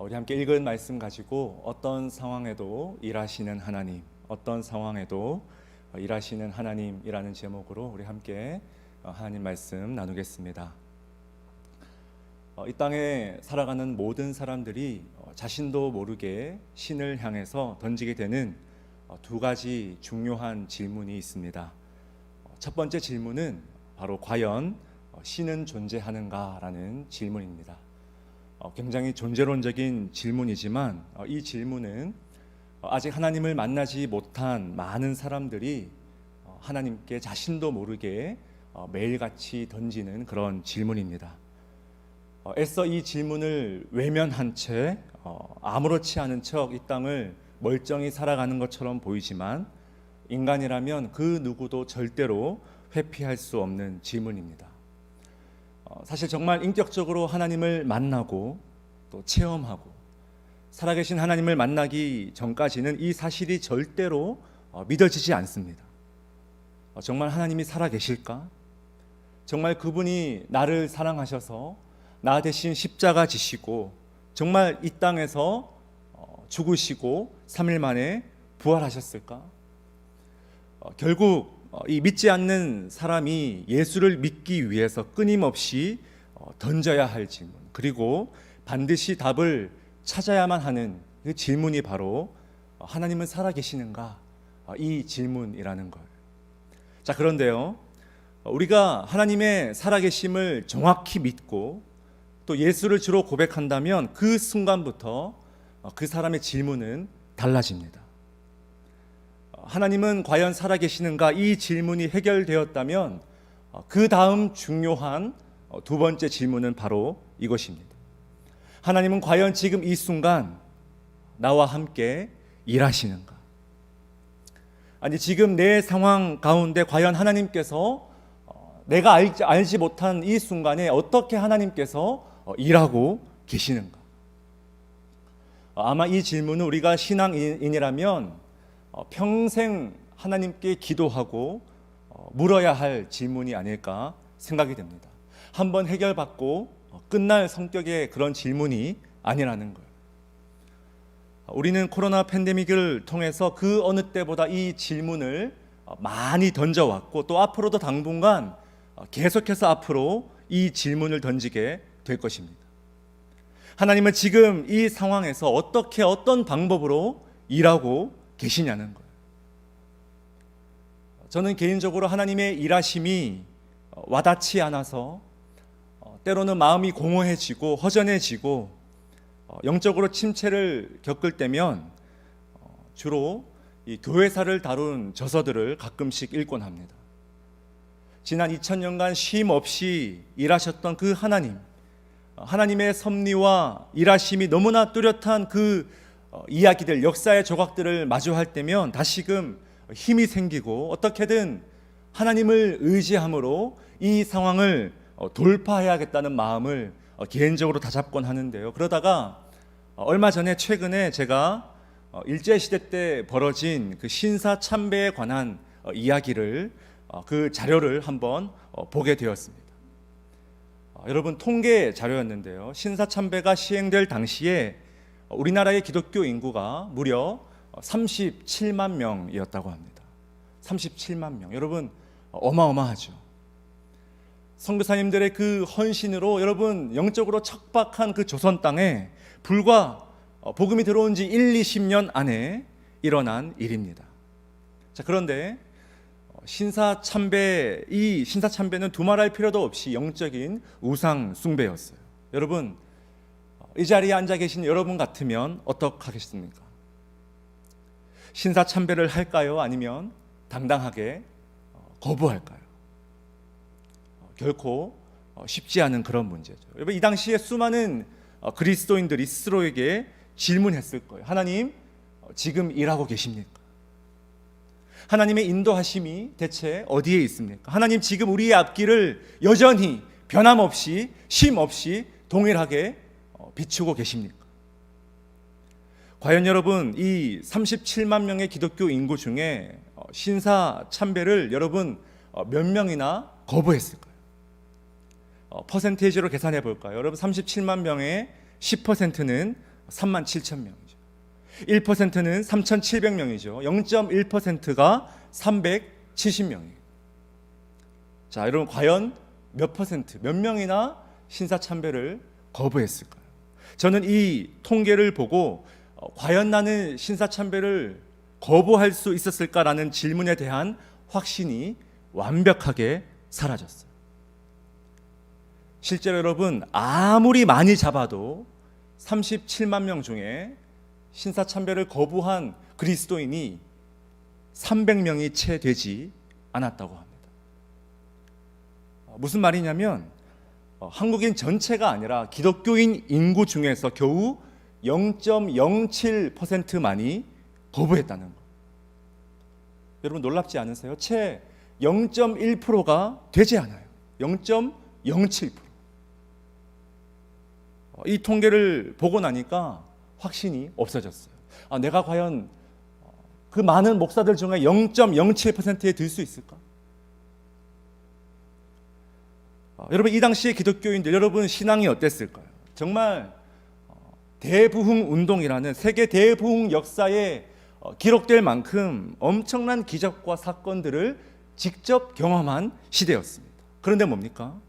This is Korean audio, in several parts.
우리 함께 읽은 말씀 가지고 어떤 상황에도 일하시는 하나님, 어떤 상황에도 일하시는 하나님이라는 제목으로 우리 함께 하나님 말씀 나누겠습니다. 이 땅에 살아가는 모든 사람들이 자신도 모르게 신을 향해서 던지게 되는 두 가지 중요한 질문이 있습니다. 첫 번째 질문은 바로 과연 신은 존재하는가라는 질문입니다. 굉장히 존재론적인 질문이지만 이 질문은 아직 하나님을 만나지 못한 많은 사람들이 하나님께 자신도 모르게 매일같이 던지는 그런 질문입니다. 애써 이 질문을 외면한 채 아무렇지 않은 척 이 땅을 멀쩡히 살아가는 것처럼 보이지만 인간이라면 그 누구도 절대로 회피할 수 없는 질문입니다. 사실 정말 인격적으로 하나님을 만나고 또 체험하고 살아계신 하나님을 만나기 전까지는 이 사실이 절대로 믿어지지 않습니다. 정말 하나님이 살아계실까? 정말 그분이 나를 사랑하셔서 나 대신 십자가 지시고 정말 이 땅에서 죽으시고 3일 만에 부활하셨을까? 결국 이 믿지 않는 사람이 예수를 믿기 위해서 끊임없이 던져야 할 질문, 그리고 반드시 답을 찾아야만 하는 그 질문이 바로 하나님은 살아계시는가? 이 질문이라는 걸. 자, 그런데요, 우리가 하나님의 살아계심을 정확히 믿고 또 예수를 주로 고백한다면 그 순간부터 그 사람의 질문은 달라집니다. 하나님은 과연 살아계시는가? 이 질문이 해결되었다면 그 다음 중요한 두 번째 질문은 바로 이것입니다. 하나님은 과연 지금 이 순간 나와 함께 일하시는가? 아니, 지금 내 상황 가운데 과연 하나님께서 내가 알지 못한 이 순간에 어떻게 하나님께서 일하고 계시는가? 아마 이 질문은 우리가 신앙인이라면 평생 하나님께 기도하고 물어야 할 질문이 아닐까 생각이 됩니다. 한번 해결받고 끝날 성격의 그런 질문이 아니라는 거예요. 우리는 코로나 팬데믹을 통해서 그 어느 때보다 이 질문을 많이 던져왔고 또 앞으로도 당분간 계속해서 앞으로 이 질문을 던지게 될 것입니다. 하나님은 지금 이 상황에서 어떻게 어떤 방법으로 일하고 계시냐는 거예요. 저는 개인적으로 하나님의 일하심이 와닿지 않아서 때로는 마음이 공허해지고 허전해지고 영적으로 침체를 겪을 때면 주로 이 교회사를 다룬 저서들을 가끔씩 읽곤 합니다. 지난 2000년간 쉼 없이 일하셨던 그 하나님의 섭리와 일하심이 너무나 뚜렷한 그 이야기들, 역사의 조각들을 마주할 때면 다시금 힘이 생기고 어떻게든 하나님을 의지함으로 이 상황을 돌파해야겠다는 마음을 개인적으로 다잡곤 하는데요. 그러다가 얼마 전에 최근에 제가 일제시대 때 벌어진 그 신사참배에 관한 이야기를 그 자료를 한번 보게 되었습니다. 여러분, 통계 자료였는데요. 신사참배가 시행될 당시에 우리나라의 기독교 인구가 무려 37만 명이었다고 합니다. 37만 명. 여러분, 어마어마하죠. 선교사님들의 그 헌신으로 여러분 영적으로 척박한 그 조선 땅에 불과 복음이 들어온 지 1, 20년 안에 일어난 일입니다. 자, 그런데 이 신사참배는 두말할 필요도 없이 영적인 우상 숭배였어요. 여러분, 이 자리에 앉아 계신 여러분 같으면 어떡하겠습니까? 신사참배를 할까요? 아니면 당당하게 거부할까요? 결코 쉽지 않은 그런 문제죠. 여러분, 이 당시에 수많은 그리스도인들이 스스로에게 질문했을 거예요. 하나님, 지금 일하고 계십니까? 하나님의 인도하심이 대체 어디에 있습니까? 하나님, 지금 우리의 앞길을 여전히 변함없이 쉼 없이 동일하게 비추고 계십니까? 과연 여러분, 이 37만 명의 기독교 인구 중에 신사참배를 여러분 몇 명이나 거부했을까요? 퍼센테이지로 계산해 볼까요? 여러분, 37만 명의 10%는 3만 7천 명이죠. 1%는 3,700명이죠. 0.1%가 370명이에요. 자, 여러분 과연 몇 퍼센트, 몇 명이나 신사참배를 거부했을까요? 저는 이 통계를 보고 과연 나는 신사참배를 거부할 수 있었을까라는 질문에 대한 확신이 완벽하게 사라졌어요. 실제로 여러분 아무리 많이 잡아도 37만 명 중에 신사참배를 거부한 그리스도인이 300명이 채 되지 않았다고 합니다. 무슨 말이냐면 한국인 전체가 아니라 기독교인 인구 중에서 겨우 0.07%만이 거부했다는 것. 여러분 놀랍지 않으세요? 채 0.1%가 되지 않아요. 0.07%. 이 통계를 보고 나니까 확신이 없어졌어요. 내가 과연 그 많은 목사들 중에 0.07%에 들 수 있을까? 여러분 이 당시의 기독교인들, 여러분 신앙이 어땠을까요? 정말 대부흥 운동이라는 세계 대부흥 역사에 기록될 만큼 엄청난 기적과 사건들을 직접 경험한 시대였습니다. 그런데 뭡니까?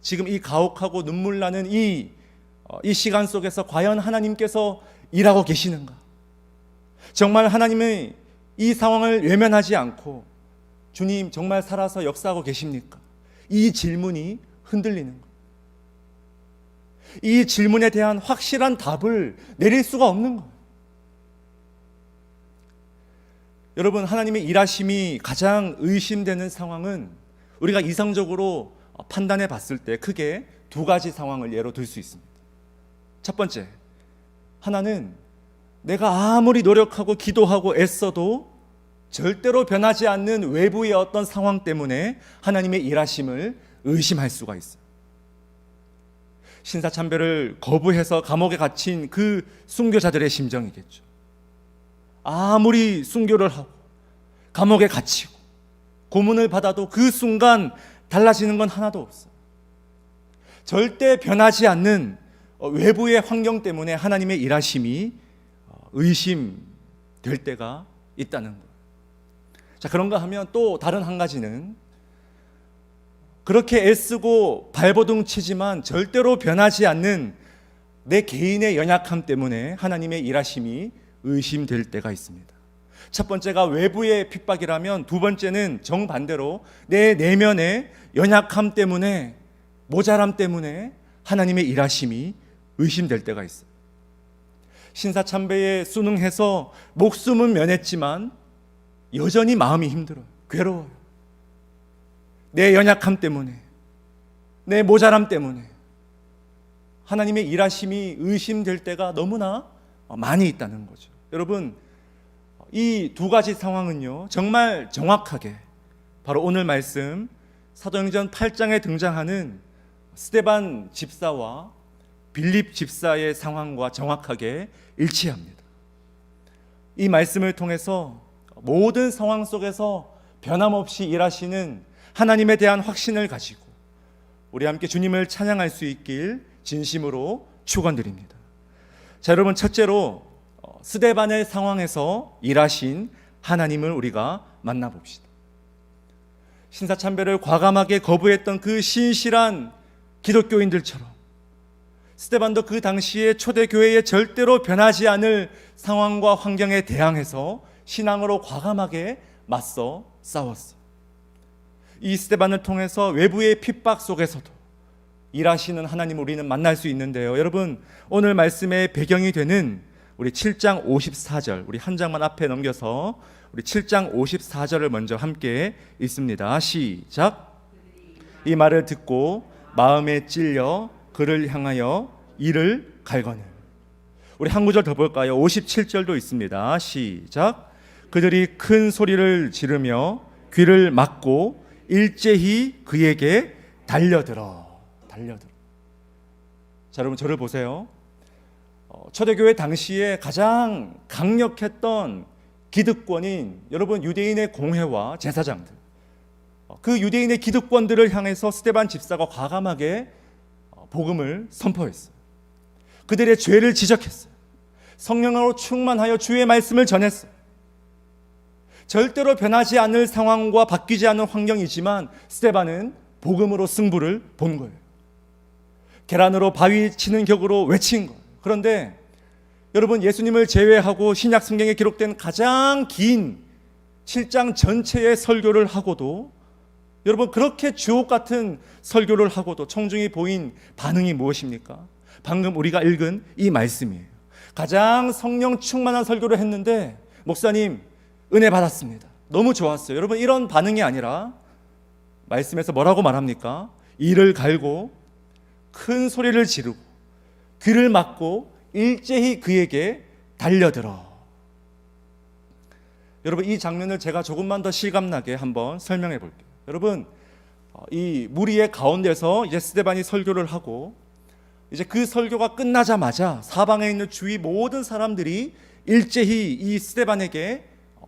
지금 이 가혹하고 눈물 나는 이 시간 속에서 과연 하나님께서 일하고 계시는가? 정말 하나님의 이 상황을 외면하지 않고 주님 정말 살아서 역사하고 계십니까? 이 질문이 흔들리는 것. 이 질문에 대한 확실한 답을 내릴 수가 없는 거예요. 여러분 하나님의 일하심이 가장 의심되는 상황은 우리가 이성적으로 판단해 봤을 때 크게 두 가지 상황을 예로 들 수 있습니다. 첫 번째, 하나는 내가 아무리 노력하고 기도하고 애써도 절대로 변하지 않는 외부의 어떤 상황 때문에 하나님의 일하심을 의심할 수가 있어요. 신사참배를 거부해서 감옥에 갇힌 그 순교자들의 심정이겠죠. 아무리 순교를 하고 감옥에 갇히고 고문을 받아도 그 순간 달라지는 건 하나도 없어요. 절대 변하지 않는 외부의 환경 때문에 하나님의 일하심이 의심될 때가 있다는 거예요. 자, 그런가 하면 또 다른 한 가지는 그렇게 애쓰고 발버둥 치지만 절대로 변하지 않는 내 개인의 연약함 때문에 하나님의 일하심이 의심될 때가 있습니다. 첫 번째가 외부의 핍박이라면 두 번째는 정반대로 내 내면의 연약함 때문에, 모자람 때문에 하나님의 일하심이 의심될 때가 있어요. 신사참배에 순응해서 목숨은 면했지만 여전히 마음이 힘들어요. 괴로워요. 내 연약함 때문에, 내 모자람 때문에 하나님의 일하심이 의심될 때가 너무나 많이 있다는 거죠. 여러분 이 두 가지 상황은요 정말 정확하게 바로 오늘 말씀 사도행전 8장에 등장하는 스데반 집사와 빌립 집사의 상황과 정확하게 일치합니다. 이 말씀을 통해서 모든 상황 속에서 변함없이 일하시는 하나님에 대한 확신을 가지고 우리 함께 주님을 찬양할 수 있길 진심으로 축원드립니다. 자, 여러분 첫째로 스데반의 상황에서 일하신 하나님을 우리가 만나봅시다. 신사참배를 과감하게 거부했던 그 신실한 기독교인들처럼 스데반도 그 당시에 초대교회에 절대로 변하지 않을 상황과 환경에 대항해서 신앙으로 과감하게 맞서 싸웠어요. 이 스데반을 통해서 외부의 핍박 속에서도 일하시는 하나님을 우리는 만날 수 있는데요. 여러분 오늘 말씀의 배경이 되는 우리 7장 54절, 우리 한 장만 앞에 넘겨서 우리 7장 54절을 먼저 함께 읽습니다. 시작. 이 말을 듣고 마음에 찔려 그를 향하여 이를 갈거늘. 우리 한 구절 더 볼까요? 57절도 있습니다. 시작. 그들이 큰 소리를 지르며 귀를 막고 일제히 그에게 달려들어. 자, 여러분 저를 보세요. 초대교회 당시에 가장 강력했던 기득권인 여러분 유대인의 공회와 제사장들, 그 유대인의 기득권들을 향해서 스데반 집사가 과감하게 복음을 선포했어요. 그들의 죄를 지적했어요. 성령으로 충만하여 주의 말씀을 전했어요. 절대로 변하지 않을 상황과 바뀌지 않은 환경이지만 스데반은 복음으로 승부를 본 거예요. 계란으로 바위 치는 격으로 외친 거예요. 그런데 여러분, 예수님을 제외하고 신약 성경에 기록된 가장 긴 7장 전체의 설교를 하고도, 여러분, 그렇게 주옥 같은 설교를 하고도 청중이 보인 반응이 무엇입니까? 방금 우리가 읽은 이 말씀이에요. 가장 성령 충만한 설교를 했는데 목사님 은혜 받았습니다. 너무 좋았어요. 여러분, 이런 반응이 아니라 말씀에서 뭐라고 말합니까? 이를 갈고 큰 소리를 지르고 귀를 막고 일제히 그에게 달려들어. 여러분, 이 장면을 제가 조금만 더 실감나게 한번 설명해 볼게요. 여러분, 이 무리의 가운데서 이제 스데반이 설교를 하고, 이제 그 설교가 끝나자마자 사방에 있는 주위 모든 사람들이 일제히 이 스데반에게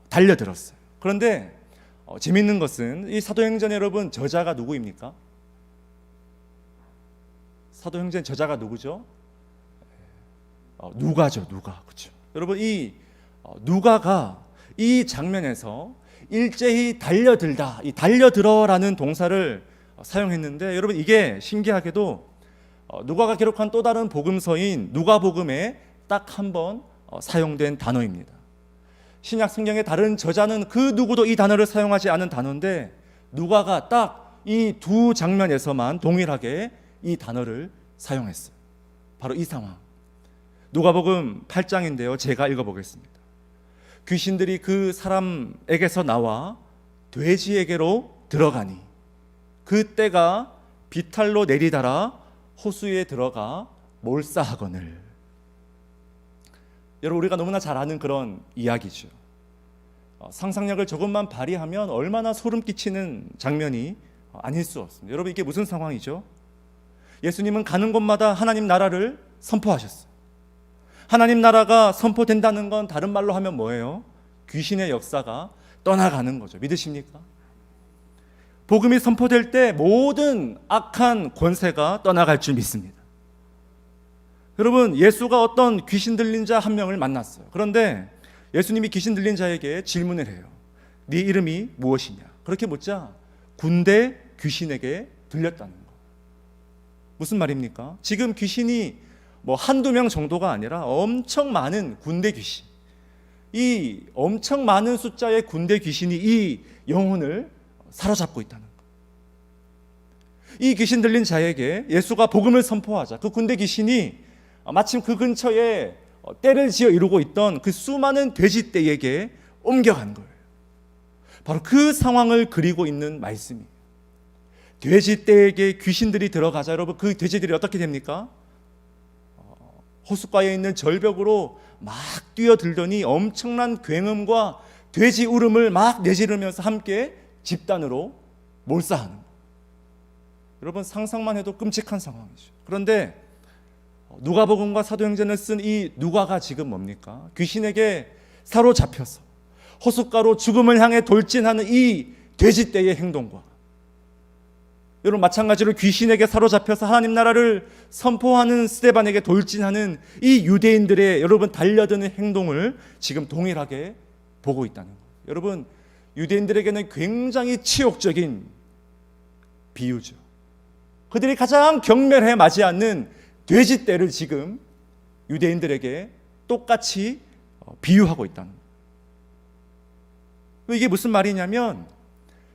달려들었어요. 그런데 재밌는 것은 이 사도행전, 여러분, 저자가 누구입니까? 사도행전 저자가 누구죠? 누가죠. 누가. 그렇죠. 여러분, 이 누가가 이 장면에서 일제히 달려들다, 이 달려들어라는 동사를 사용했는데, 여러분, 이게 신기하게도 누가가 기록한 또 다른 복음서인 누가복음에 딱 한 번 사용된 단어입니다. 신약 성경의 다른 저자는 그 누구도 이 단어를 사용하지 않은 단어인데, 누가가 딱 이 두 장면에서만 동일하게 이 단어를 사용했어요. 바로 이 상황. 누가복음 8장인데요. 제가 읽어보겠습니다. 귀신들이 그 사람에게서 나와 돼지에게로 들어가니 그 떼가 비탈로 내리달아 호수에 들어가 몰사하거늘. 여러분, 우리가 너무나 잘 아는 그런 이야기죠. 상상력을 조금만 발휘하면 얼마나 소름 끼치는 장면이 아닐 수 없습니다. 여러분, 이게 무슨 상황이죠? 예수님은 가는 곳마다 하나님 나라를 선포하셨어요. 하나님 나라가 선포된다는 건 다른 말로 하면 뭐예요? 귀신의 역사가 떠나가는 거죠. 믿으십니까? 복음이 선포될 때 모든 악한 권세가 떠나갈 줄 믿습니다. 여러분, 예수가 어떤 귀신 들린 자 한 명을 만났어요. 그런데 예수님이 귀신 들린 자에게 질문을 해요. 네 이름이 무엇이냐? 그렇게 묻자 군대 귀신에게 들렸다는 거. 무슨 말입니까? 지금 귀신이 뭐 한두 명 정도가 아니라 엄청 많은 군대 귀신, 이 엄청 많은 숫자의 군대 귀신이 이 영혼을 사로잡고 있다는 것. 이 귀신 들린 자에게 예수가 복음을 선포하자 그 군대 귀신이 마침 그 근처에 떼를 지어 이루고 있던 그 수많은 돼지떼에게 옮겨간 거예요. 바로 그 상황을 그리고 있는 말씀이에요. 돼지떼에게 귀신들이 들어가자, 여러분, 그 돼지들이 어떻게 됩니까? 호숫가에 있는 절벽으로 막 뛰어들더니 엄청난 굉음과 돼지 울음을 막 내지르면서 함께 집단으로 몰사하는 거예요. 여러분, 상상만 해도 끔찍한 상황이죠. 그런데 누가복음과 사도행전을 쓴 이 누가가 지금 뭡니까? 귀신에게 사로잡혀서 호숫가로 죽음을 향해 돌진하는 이 돼지떼의 행동과, 여러분, 마찬가지로 귀신에게 사로잡혀서 하나님 나라를 선포하는 스데반에게 돌진하는 이 유대인들의, 여러분, 달려드는 행동을 지금 동일하게 보고 있다는 거예요. 여러분, 유대인들에게는 굉장히 치욕적인 비유죠. 그들이 가장 경멸해 마지 않는 돼지떼를 지금 유대인들에게 똑같이 비유하고 있다는 거예요. 이게 무슨 말이냐면,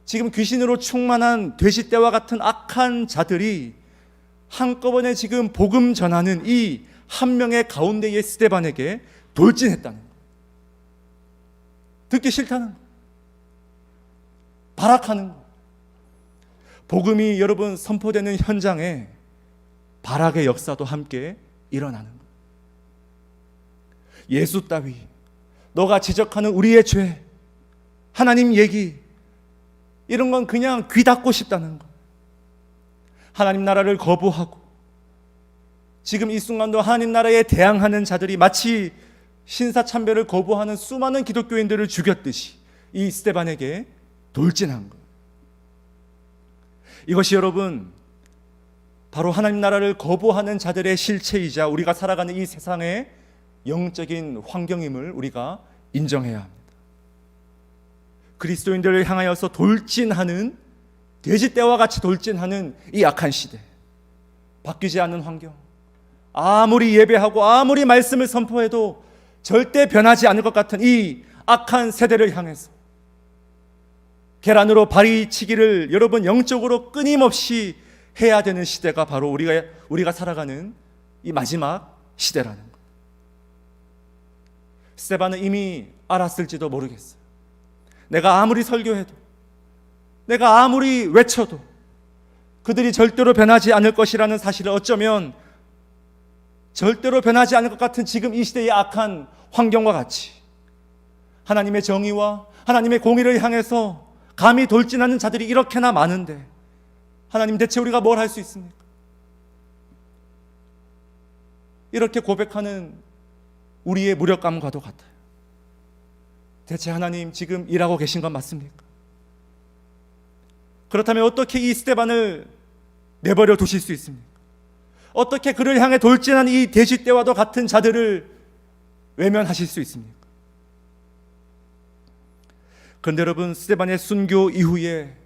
지금 귀신으로 충만한 돼지떼와 같은 악한 자들이 한꺼번에 지금 복음 전하는 이 한 명의 가운데의 스데반에게 돌진했다는 거예요. 듣기 싫다는 거예요. 발악하는 거예요. 복음이, 여러분, 선포되는 현장에 발악의 역사도 함께 일어나는 거예요. 예수 따위, 너가 지적하는 우리의 죄, 하나님 얘기, 이런 건 그냥 귀 닫고 싶다는 거. 하나님 나라를 거부하고 지금 이 순간도 하나님 나라에 대항하는 자들이 마치 신사참배를 거부하는 수많은 기독교인들을 죽였듯이 이 스데반에게 돌진한 거예요. 이것이, 여러분, 바로 하나님 나라를 거부하는 자들의 실체이자 우리가 살아가는 이 세상의 영적인 환경임을 우리가 인정해야 합니다. 그리스도인들을 향하여서 돌진하는, 돼지떼와 같이 돌진하는 이 악한 시대, 바뀌지 않는 환경, 아무리 예배하고 아무리 말씀을 선포해도 절대 변하지 않을 것 같은 이 악한 세대를 향해서 계란으로 바위치기를 여러분 영적으로 끊임없이 해야 되는 시대가 바로 우리가 살아가는 이 마지막 시대라는 것. 스데반은 이미 알았을지도 모르겠어요. 내가 아무리 설교해도, 내가 아무리 외쳐도 그들이 절대로 변하지 않을 것이라는 사실을 어쩌면 절대로 변하지 않을 것 같은 지금 이 시대의 악한 환경과 같이 하나님의 정의와 하나님의 공의를 향해서 감히 돌진하는 자들이 이렇게나 많은데 하나님, 대체 우리가 뭘 할 수 있습니까? 이렇게 고백하는 우리의 무력감과도 같아요. 대체 하나님 지금 일하고 계신 건 맞습니까? 그렇다면 어떻게 이 스데반을 내버려 두실 수 있습니까? 어떻게 그를 향해 돌진한 이 돼지떼와도 같은 자들을 외면하실 수 있습니까? 그런데 여러분, 스데반의 순교 이후에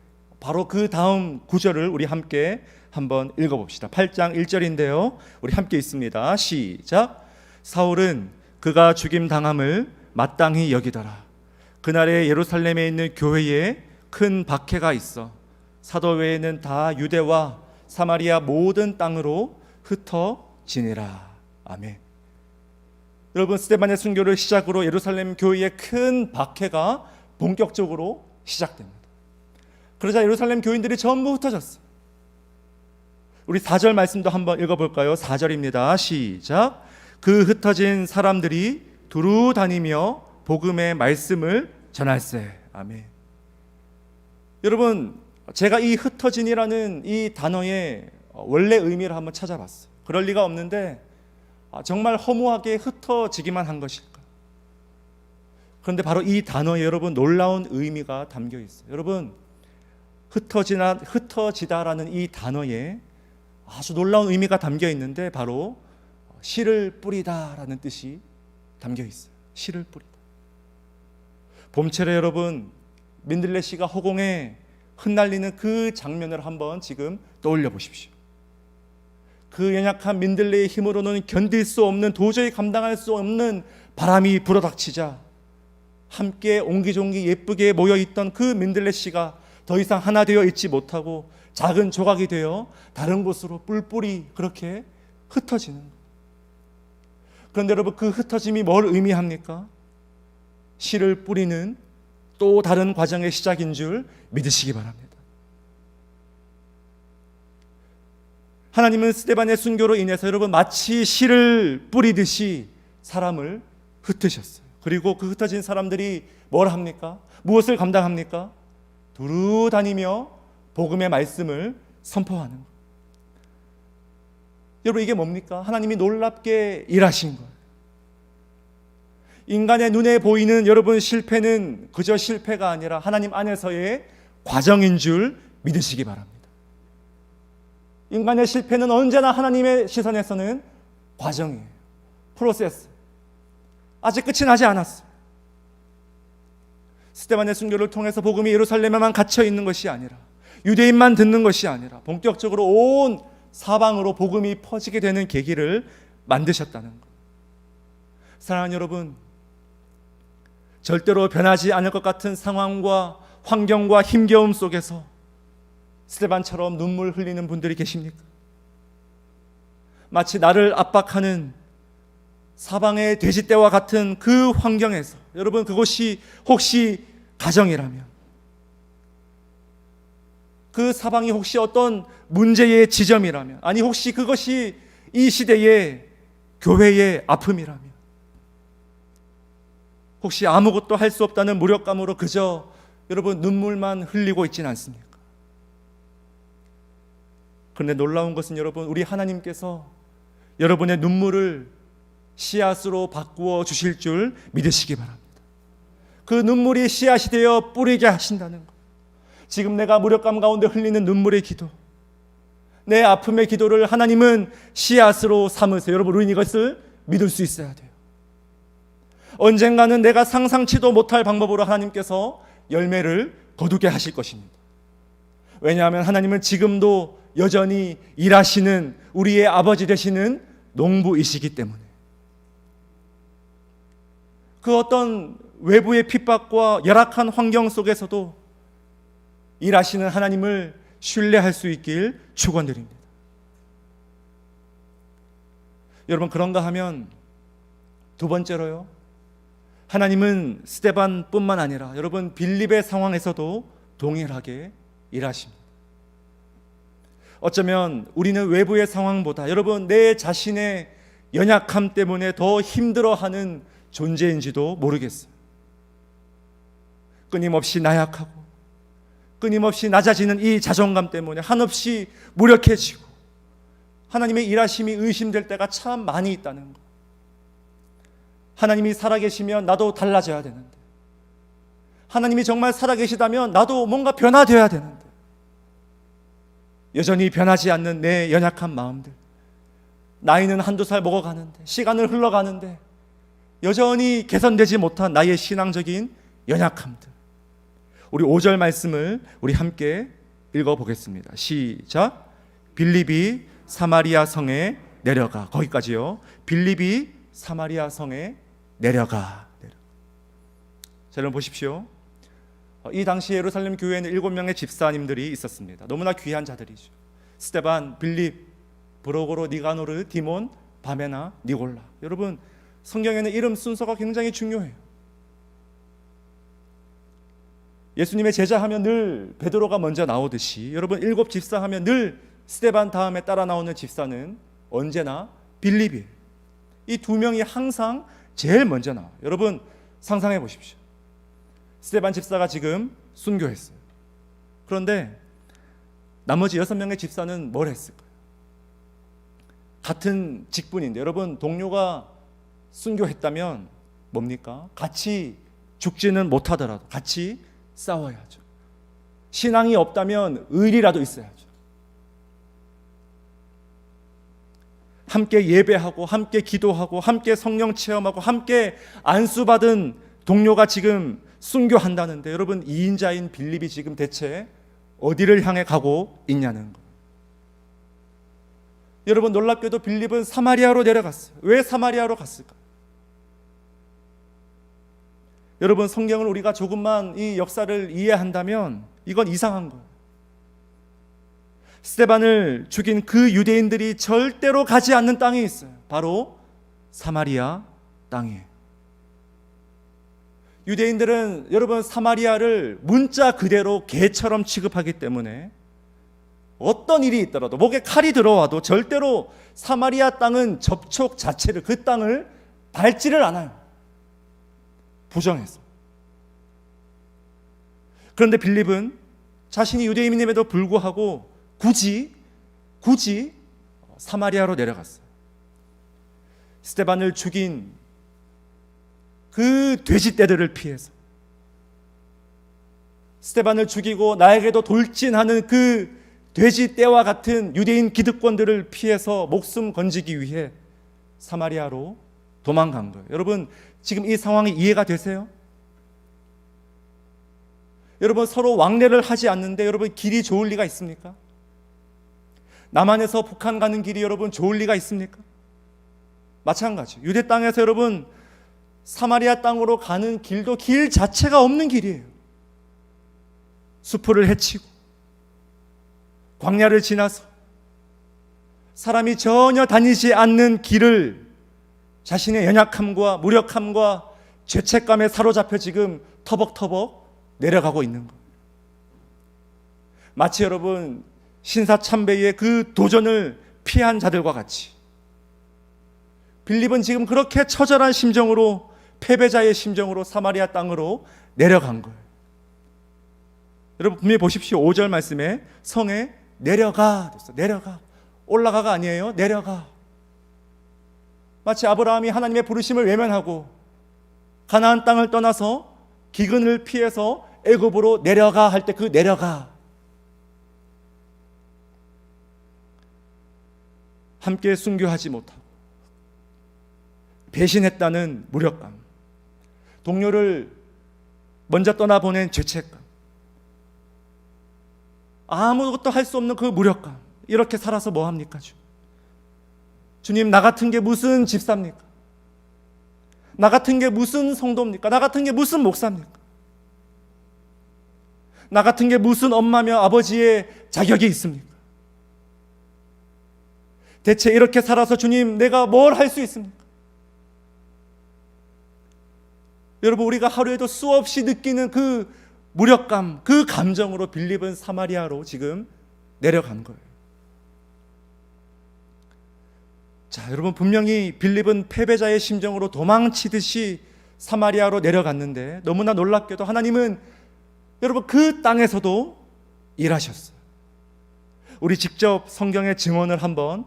바로 그 다음 구절을 우리 함께 한번 읽어봅시다. 8장 1절인데요. 우리 함께 읽습니다. 시작. 사울은 그가 죽임당함을 마땅히 여기더라. 그날에 예루살렘에 있는 교회에 큰 박해가 있어 사도 외에는 다 유대와 사마리아 모든 땅으로 흩어지니라. 아멘. 여러분, 스데반의 순교를 시작으로 예루살렘 교회의 큰 박해가 본격적으로 시작됩니다. 그러자 예루살렘 교인들이 전부 흩어졌어요. 우리 4절 말씀도 한번 읽어볼까요? 4절입니다. 시작. 그 흩어진 사람들이 두루 다니며 복음의 말씀을 전할세. 아멘. 여러분, 제가 이 흩어진이라는 이 단어의 원래 의미를 한번 찾아봤어요. 그럴 리가 없는데 정말 허무하게 흩어지기만 한 것일까? 그런데 바로 이 단어에 여러분 놀라운 의미가 담겨 있어요. 여러분, 흩어지다라는 이 단어에 아주 놀라운 의미가 담겨 있는데 바로 씨를 뿌리다라는 뜻이 담겨 있어요. 씨를 뿌리다. 봄철에 여러분 민들레 씨가 허공에 흩날리는 그 장면을 한번 지금 떠올려 보십시오. 그 연약한 민들레의 힘으로는 견딜 수 없는, 도저히 감당할 수 없는 바람이 불어닥치자 함께 옹기종기 예쁘게 모여있던 그 민들레 씨가 더 이상 하나 되어 있지 못하고 작은 조각이 되어 다른 곳으로 뿔뿔이 그렇게 흩어지는 것. 그런데 여러분, 그 흩어짐이 뭘 의미합니까? 씨를 뿌리는 또 다른 과정의 시작인 줄 믿으시기 바랍니다. 하나님은 스데반의 순교로 인해서 여러분 마치 씨를 뿌리듯이 사람을 흩으셨어요. 그리고 그 흩어진 사람들이 뭘 합니까? 무엇을 감당합니까? 두루 다니며 복음의 말씀을 선포하는 것. 여러분, 이게 뭡니까? 하나님이 놀랍게 일하신 거예요. 인간의 눈에 보이는 여러분 실패는 그저 실패가 아니라 하나님 안에서의 과정인 줄 믿으시기 바랍니다. 인간의 실패는 언제나 하나님의 시선에서는 과정이에요. 프로세스. 아직 끝이 나지 않았어요. 스데반의 순교를 통해서 복음이 예루살렘에만 갇혀 있는 것이 아니라, 유대인만 듣는 것이 아니라 본격적으로 온 사방으로 복음이 퍼지게 되는 계기를 만드셨다는 것. 사랑하는 여러분, 절대로 변하지 않을 것 같은 상황과 환경과 힘겨움 속에서 스데반처럼 눈물 흘리는 분들이 계십니까? 마치 나를 압박하는 사방의 돼지떼와 같은 그 환경에서 여러분, 그곳이 혹시 가정이라면, 그 사방이 혹시 어떤 문제의 지점이라면, 아니 혹시 그것이 이 시대의 교회의 아픔이라면, 혹시 아무것도 할 수 없다는 무력감으로 그저 여러분 눈물만 흘리고 있지는 않습니까? 그런데 놀라운 것은 여러분, 우리 하나님께서 여러분의 눈물을 씨앗으로 바꾸어 주실 줄 믿으시기 바랍니다. 그 눈물이 씨앗이 되어 뿌리게 하신다는 것. 지금 내가 무력감 가운데 흘리는 눈물의 기도, 내 아픔의 기도를 하나님은 씨앗으로 삼으세요. 여러분, 우리는 이것을 믿을 수 있어야 돼요. 언젠가는 내가 상상치도 못할 방법으로 하나님께서 열매를 거두게 하실 것입니다. 왜냐하면 하나님은 지금도 여전히 일하시는 우리의 아버지 되시는 농부이시기 때문에. 그 어떤 외부의 핍박과 열악한 환경 속에서도 일하시는 하나님을 신뢰할 수 있길 축원드립니다. 여러분, 그런가 하면 두 번째로요, 하나님은 스데반뿐만 아니라 여러분 빌립의 상황에서도 동일하게 일하십니다. 어쩌면 우리는 외부의 상황보다 여러분 내 자신의 연약함 때문에 더 힘들어하는 존재인지도 모르겠어요. 끊임없이 나약하고 끊임없이 낮아지는 이 자존감 때문에 한없이 무력해지고 하나님의 일하심이 의심될 때가 참 많이 있다는 것. 하나님이 살아계시면 나도 달라져야 되는데, 하나님이 정말 살아계시다면 나도 뭔가 변화되어야 되는데, 여전히 변하지 않는 내 연약한 마음들, 나이는 한두 살 먹어가는데, 시간을 흘러가는데 여전히 개선되지 못한 나의 신앙적인 연약함들. 우리 5절 말씀을 우리 함께 읽어보겠습니다. 시작. 빌립이 사마리아 성에 내려가. 거기까지요. 빌립이 사마리아 성에 내려가. 자, 여러분 보십시오. 이 당시 예루살렘 교회에는 7명의 집사님들이 있었습니다. 너무나 귀한 자들이죠. 스데반, 빌립, 브로고로, 니가노르, 디몬, 바메나, 니골라. 여러분, 성경에는 이름 순서가 굉장히 중요해요. 예수님의 제자 하면 늘 베드로가 먼저 나오듯이 여러분 7 집사 하면 늘 스데반 다음에 따라 나오는 집사는 언제나 빌립이에요. 이 두 명이 항상 제일 먼저 나와요. 여러분 상상해 보십시오. 스데반 집사가 지금 순교했어요. 그런데 나머지 6명의 집사는 뭘 했을까요? 같은 직분인데 여러분 동료가 순교했다면 뭡니까? 같이 죽지는 못하더라도 같이 싸워야죠. 신앙이 없다면 의리라도 있어야죠. 함께 예배하고 함께 기도하고 함께 성령 체험하고 함께 안수받은 동료가 지금 순교한다는데 여러분 2인자인 빌립이 지금 대체 어디를 향해 가고 있냐는 거. 여러분 놀랍게도 빌립은 사마리아로 내려갔어요. 왜 사마리아로 갔을까? 여러분 성경을 우리가 조금만 이 역사를 이해한다면 이건 이상한 거예요. 스데반을 죽인 그 유대인들이 절대로 가지 않는 땅이 있어요. 바로 사마리아 땅이에요. 유대인들은 여러분 사마리아를 문자 그대로 개처럼 취급하기 때문에 어떤 일이 있더라도 목에 칼이 들어와도 절대로 사마리아 땅은 접촉 자체를 그 땅을 밟지를 않아요. 부정해서. 그런데 빌립은 자신이 유대인임에도 불구하고 굳이 사마리아로 내려갔어요. 스데반을 죽인 그 돼지떼들을 피해서, 스데반을 죽이고 나에게도 돌진하는 그 돼지떼와 같은 유대인 기득권들을 피해서 목숨 건지기 위해 사마리아로 도망간 거예요. 여러분 지금 이 상황이 이해가 되세요? 여러분 서로 왕래를 하지 않는데 여러분 길이 좋을 리가 있습니까? 남한에서 북한 가는 길이 여러분 좋을 리가 있습니까? 마찬가지. 유대 땅에서 여러분 사마리아 땅으로 가는 길도 길 자체가 없는 길이에요. 수풀을 헤치고 광야를 지나서 사람이 전혀 다니지 않는 길을 자신의 연약함과 무력함과 죄책감에 사로잡혀 지금 터벅터벅 내려가고 있는 거예요. 마치 여러분 신사참배의 그 도전을 피한 자들과 같이 빌립은 지금 그렇게 처절한 심정으로, 패배자의 심정으로 사마리아 땅으로 내려간 거예요. 여러분 분명히 보십시오. 5절 말씀에 성에 내려가 됐어. 내려가. 올라가가 아니에요. 내려가. 마치 아브라함이 하나님의 부르심을 외면하고 가나안 땅을 떠나서 기근을 피해서 애굽으로 내려가 할 때 그 내려가. 함께 순교하지 못하고 배신했다는 무력감, 동료를 먼저 떠나보낸 죄책감, 아무것도 할 수 없는 그 무력감, 이렇게 살아서 뭐합니까? 주님, 나 같은 게 무슨 집사입니까? 나 같은 게 무슨 성도입니까? 나 같은 게 무슨 목사입니까? 나 같은 게 무슨 엄마며 아버지의 자격이 있습니까? 대체 이렇게 살아서 주님, 내가 뭘 할 수 있습니까? 여러분, 우리가 하루에도 수없이 느끼는 그 무력감, 그 감정으로 빌립은 사마리아로 지금 내려간 거예요. 자, 여러분, 분명히 빌립은 패배자의 심정으로 도망치듯이 사마리아로 내려갔는데 너무나 놀랍게도 하나님은 여러분 그 땅에서도 일하셨어요. 우리 직접 성경의 증언을 한번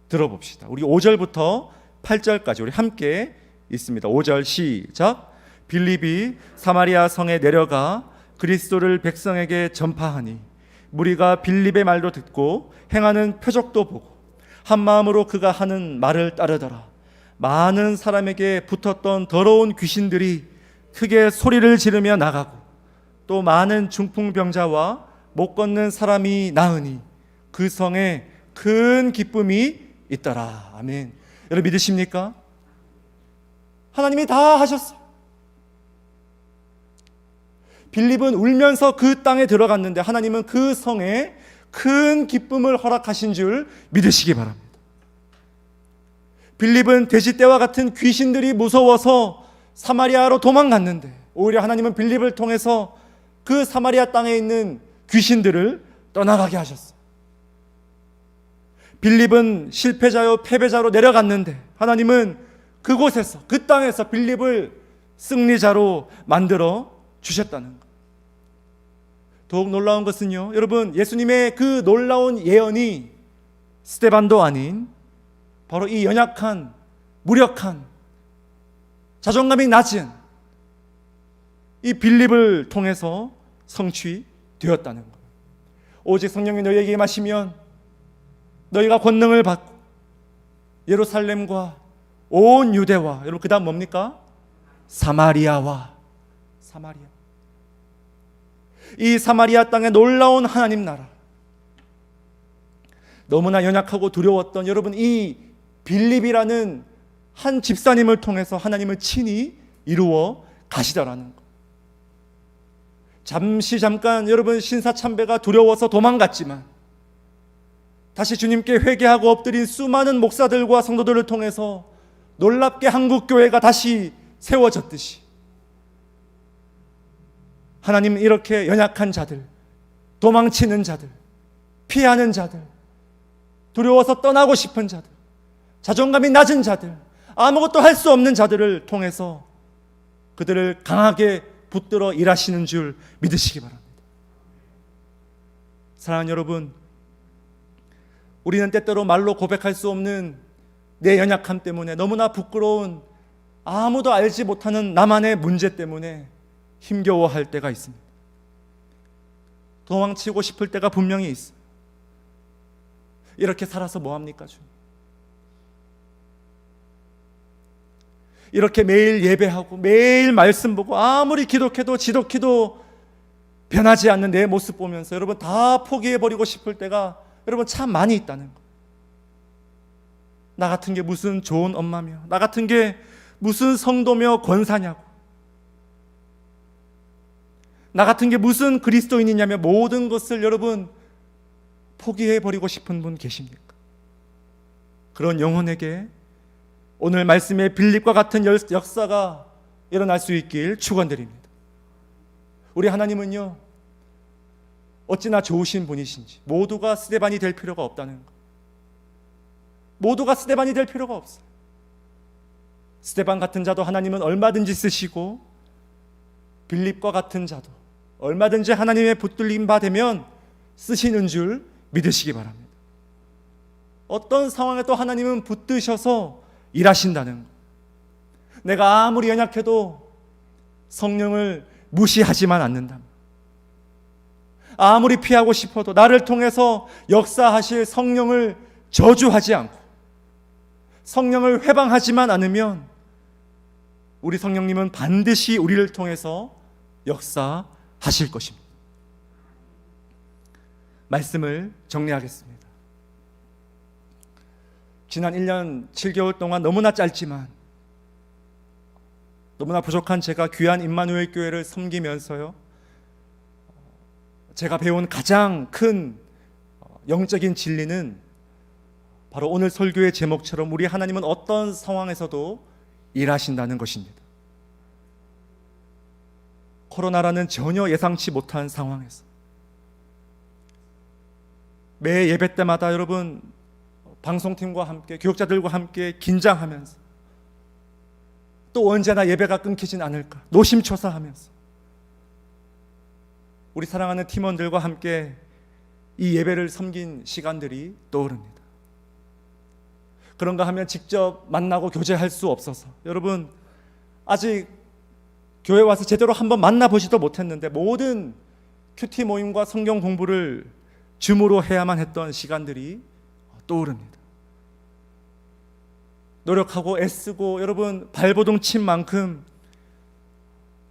들어봅시다. 우리 5절부터 8절까지 우리 함께 있습니다. 5절 시작. 빌립이 사마리아 성에 내려가 그리스도를 백성에게 전파하니 무리가 빌립의 말도 듣고 행하는 표적도 보고 한 마음으로 그가 하는 말을 따르더라. 많은 사람에게 붙었던 더러운 귀신들이 크게 소리를 지르며 나가고 또 많은 중풍병자와 못 걷는 사람이 나으니 그 성에 큰 기쁨이 있더라. 아멘. 여러분 믿으십니까? 하나님이 다 하셨어요. 빌립은 울면서 그 땅에 들어갔는데 하나님은 그 성에 큰 기쁨을 허락하신 줄 믿으시기 바랍니다. 빌립은 돼지떼와 같은 귀신들이 무서워서 사마리아로 도망갔는데 오히려 하나님은 빌립을 통해서 그 사마리아 땅에 있는 귀신들을 떠나가게 하셨어요. 빌립은 실패자요 패배자로 내려갔는데 하나님은 그곳에서 그 땅에서 빌립을 승리자로 만들어 주셨다는 것. 더욱 놀라운 것은요, 여러분, 예수님의 그 놀라운 예언이 스데반도 아닌 바로 이 연약한, 무력한, 자존감이 낮은 이 빌립을 통해서 성취되었다는 것. 오직 성령이 너희에게 임하시면 너희가 권능을 받고 예루살렘과 온 유대와, 여러분 그 다음 뭡니까? 사마리아. 이 사마리아 땅의 놀라운 하나님 나라, 너무나 연약하고 두려웠던 여러분 이 빌립이라는 한 집사님을 통해서 하나님은 친히 이루어 가시더라는 것. 잠깐 여러분 신사참배가 두려워서 도망갔지만 다시 주님께 회개하고 엎드린 수많은 목사들과 성도들을 통해서 놀랍게 한국교회가 다시 세워졌듯이 하나님은 이렇게 연약한 자들, 도망치는 자들, 피하는 자들, 두려워서 떠나고 싶은 자들, 자존감이 낮은 자들, 아무것도 할 수 없는 자들을 통해서 그들을 강하게 붙들어 일하시는 줄 믿으시기 바랍니다. 사랑하는 여러분, 우리는 때때로 말로 고백할 수 없는 내 연약함 때문에 너무나 부끄러운 아무도 알지 못하는 나만의 문제 때문에 힘겨워할 때가 있습니다. 도망치고 싶을 때가 분명히 있어요. 이렇게 살아서 뭐합니까, 주님? 이렇게 매일 예배하고 매일 말씀 보고 아무리 기독해도 지독해도 변하지 않는 내 모습 보면서 여러분 다 포기해버리고 싶을 때가 여러분 참 많이 있다는 거. 나 같은 게 무슨 좋은 엄마며, 나 같은 게 무슨 성도며 권사냐고, 나 같은 게 무슨 그리스도인이냐며 모든 것을 여러분 포기해버리고 싶은 분 계십니까? 그런 영혼에게 오늘 말씀의 빌립과 같은 역사가 일어날 수 있길 축원드립니다. 우리 하나님은요, 어찌나 좋으신 분이신지 모두가 스데반이 될 필요가 없다는 것. 모두가 스데반이 될 필요가 없어요. 스데반 같은 자도 하나님은 얼마든지 쓰시고 빌립과 같은 자도 얼마든지 하나님의 붙들림 바 되면 쓰시는 줄 믿으시기 바랍니다. 어떤 상황에 또 하나님은 붙드셔서 일하신다는 것. 내가 아무리 연약해도 성령을 무시하지만 않는다. 아무리 피하고 싶어도 나를 통해서 역사하실 성령을 저주하지 않고 성령을 회방하지만 않으면 우리 성령님은 반드시 우리를 통해서 역사하실 것입니다. 말씀을 정리하겠습니다. 지난 1년 7개월 동안 너무나 짧지만 너무나 부족한 제가 귀한 임마누엘 교회를 섬기면서요, 제가 배운 가장 큰 영적인 진리는 바로 오늘 설교의 제목처럼 우리 하나님은 어떤 상황에서도 일하신다는 것입니다. 코로나라는 전혀 예상치 못한 상황에서 매 예배 때마다 여러분 방송팀과 함께 교육자들과 함께 긴장하면서 또 언제나 예배가 끊기진 않을까 노심초사하면서 우리 사랑하는 팀원들과 함께 이 예배를 섬긴 시간들이 떠오릅니다. 그런가 하면 직접 만나고 교제할 수 없어서 여러분 아직 교회 와서 제대로 한번 만나보지도 못했는데 모든 큐티 모임과 성경 공부를 줌으로 해야만 했던 시간들이 떠오릅니다. 노력하고 애쓰고 여러분 발버둥 친 만큼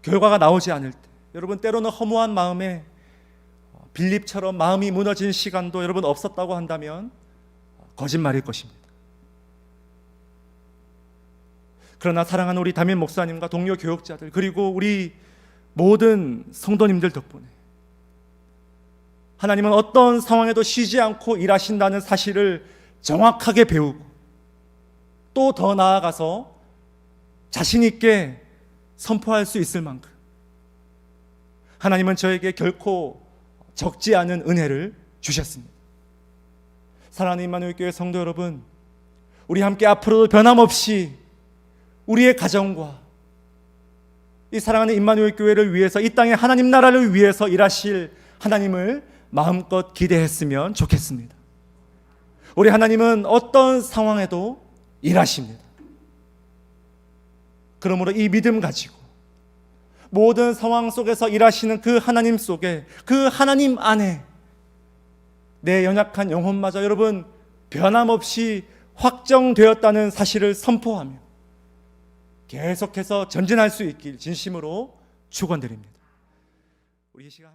결과가 나오지 않을 때 여러분 때로는 허무한 마음에 빌립처럼 마음이 무너진 시간도 여러분 없었다고 한다면 거짓말일 것입니다. 그러나 사랑하는 우리 담임 목사님과 동료 교역자들 그리고 우리 모든 성도님들 덕분에 하나님은 어떤 상황에도 쉬지 않고 일하신다는 사실을 정확하게 배우고 또 더 나아가서 자신 있게 선포할 수 있을 만큼 하나님은 저에게 결코 적지 않은 은혜를 주셨습니다. 사랑하는 임마누엘 교회 성도 여러분, 우리 함께 앞으로도 변함없이 우리의 가정과 이 사랑하는 임마누엘 교회를 위해서 이 땅의 하나님 나라를 위해서 일하실 하나님을 마음껏 기대했으면 좋겠습니다. 우리 하나님은 어떤 상황에도 일하십니다. 그러므로 이 믿음 가지고 모든 상황 속에서 일하시는 그 하나님 속에 그 하나님 안에 내 연약한 영혼마저 여러분 변함없이 확정되었다는 사실을 선포하며 계속해서 전진할 수 있길 진심으로 축원드립니다. 우리 이 시간